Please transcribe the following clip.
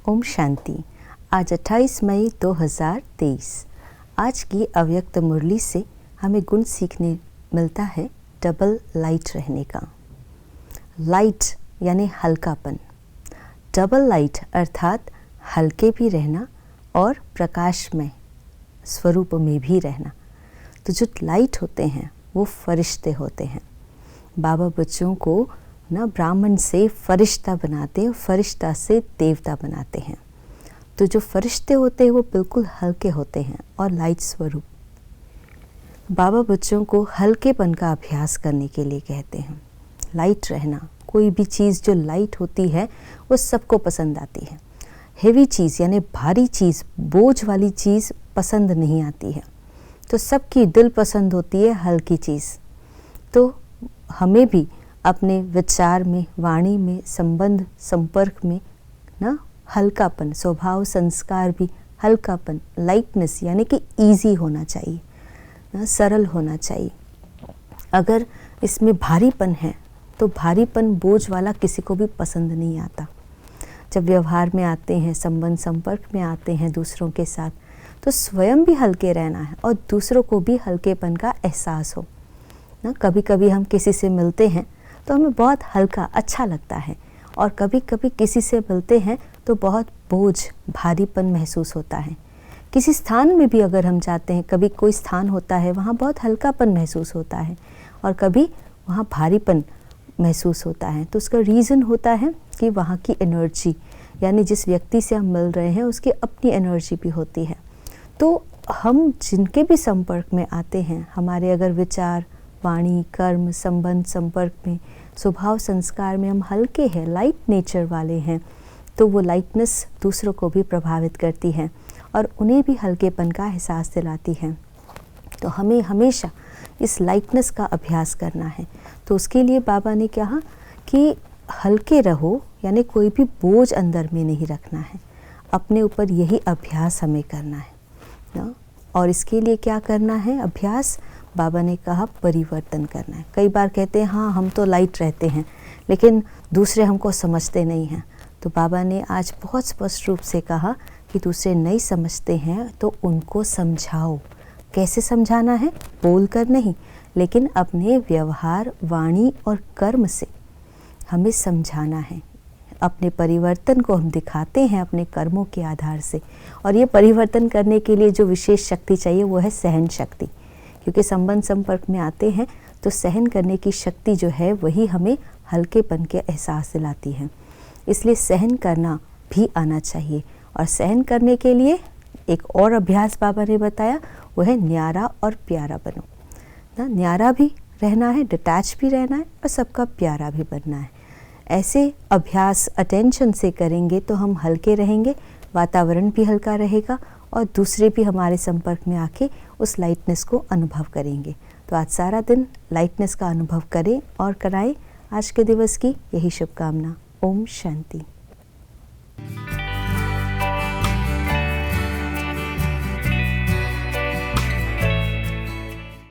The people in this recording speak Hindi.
ओम शांति। आज 28 मई 2023। आज की अव्यक्त मुरली से हमें गुण सीखने मिलता है डबल लाइट रहने का। लाइट यानी हल्कापन, डबल लाइट अर्थात हल्के भी रहना और प्रकाशमय स्वरूप में भी रहना। तो जो लाइट होते हैं वो फरिश्ते होते हैं। बाबा बच्चों को ब्राह्मण से फरिश्ता बनाते हैं, फरिश्ता से देवता बनाते हैं। तो जो फरिश्ते होते हैं वो बिल्कुल हल्के होते हैं और लाइट स्वरूप। बाबा बच्चों को हल्केपन का अभ्यास करने के लिए कहते हैं। लाइट रहना, कोई भी चीज़ जो लाइट होती है वो सबको पसंद आती है। हेवी चीज़ यानी भारी चीज़, बोझ वाली चीज़ पसंद नहीं आती है। तो सबकी दिल पसंद होती है हल्की चीज़। तो हमें भी अपने विचार में, वाणी में, संबंध, संपर्क में हल्कापन, स्वभाव संस्कार भी हल्कापन, लाइटनेस यानी कि इजी होना चाहिए, सरल होना चाहिए। अगर इसमें भारीपन है तो भारीपन, बोझ वाला किसी को भी पसंद नहीं आता। जब व्यवहार में आते हैं, संबंध संपर्क में आते हैं दूसरों के साथ, तो स्वयं भी हल्के रहना है और दूसरों को भी हल्केपन का एहसास हो। कभी कभी हम किसी से मिलते हैं तो हमें बहुत हल्का अच्छा लगता है, और कभी कभी किसी से मिलते हैं तो बहुत बोझ, भारीपन महसूस होता है। किसी स्थान में भी अगर हम जाते हैं, कभी कोई स्थान होता है वहाँ बहुत हल्कापन महसूस होता है और कभी वहाँ भारीपन महसूस होता है। तो उसका रीज़न होता है कि वहाँ की एनर्जी, यानी जिस व्यक्ति से हम मिल रहे हैं उसकी अपनी एनर्जी भी होती है। तो हम जिनके भी संपर्क में आते हैं, हमारे अगर विचार, वाणी, कर्म, संबंध, संपर्क में, स्वभाव संस्कार में हम हल्के हैं, लाइट नेचर वाले हैं, तो वो लाइटनेस दूसरों को भी प्रभावित करती है और उन्हें भी हल्केपन का एहसास दिलाती है। तो हमें हमेशा इस लाइटनेस का अभ्यास करना है। तो उसके लिए बाबा ने कहा कि हल्के रहो, यानी कोई भी बोझ अंदर में नहीं रखना है। अपने ऊपर यही अभ्यास हमें करना है ना। और इसके लिए क्या करना है अभ्यास? बाबा ने कहा परिवर्तन करना है। कई बार कहते हैं हाँ हम तो लाइट रहते हैं, लेकिन दूसरे हमको समझते नहीं हैं। तो बाबा ने आज बहुत स्पष्ट रूप से कहा कि दूसरे नहीं समझते हैं तो उनको समझाओ। कैसे समझाना है? बोल कर नहीं, लेकिन अपने व्यवहार, वाणी और कर्म से हमें समझाना है। अपने परिवर्तन को हम दिखाते हैं अपने कर्मों के आधार से। और ये परिवर्तन करने के लिए जो विशेष शक्ति चाहिए वो है सहन शक्ति, क्योंकि संबंध संपर्क में आते हैं तो सहन करने की शक्ति जो है वही हमें हल्केपन के एहसास दिलाती है। इसलिए सहन करना भी आना चाहिए। और सहन करने के लिए एक और अभ्यास बाबा ने बताया, वो है न्यारा और प्यारा बनो ना। न्यारा भी रहना है, डिटैच भी रहना है और सबका प्यारा भी बनना है। ऐसे अभ्यास अटेंशन से करेंगे तो हम हल्के रहेंगे, वातावरण भी हल्का रहेगा और दूसरे भी हमारे संपर्क में आके उस लाइटनेस को अनुभव करेंगे। तो आज सारा दिन लाइटनेस का अनुभव करें और कराएं। आज के दिवस की यही शुभकामना। ओम शांति।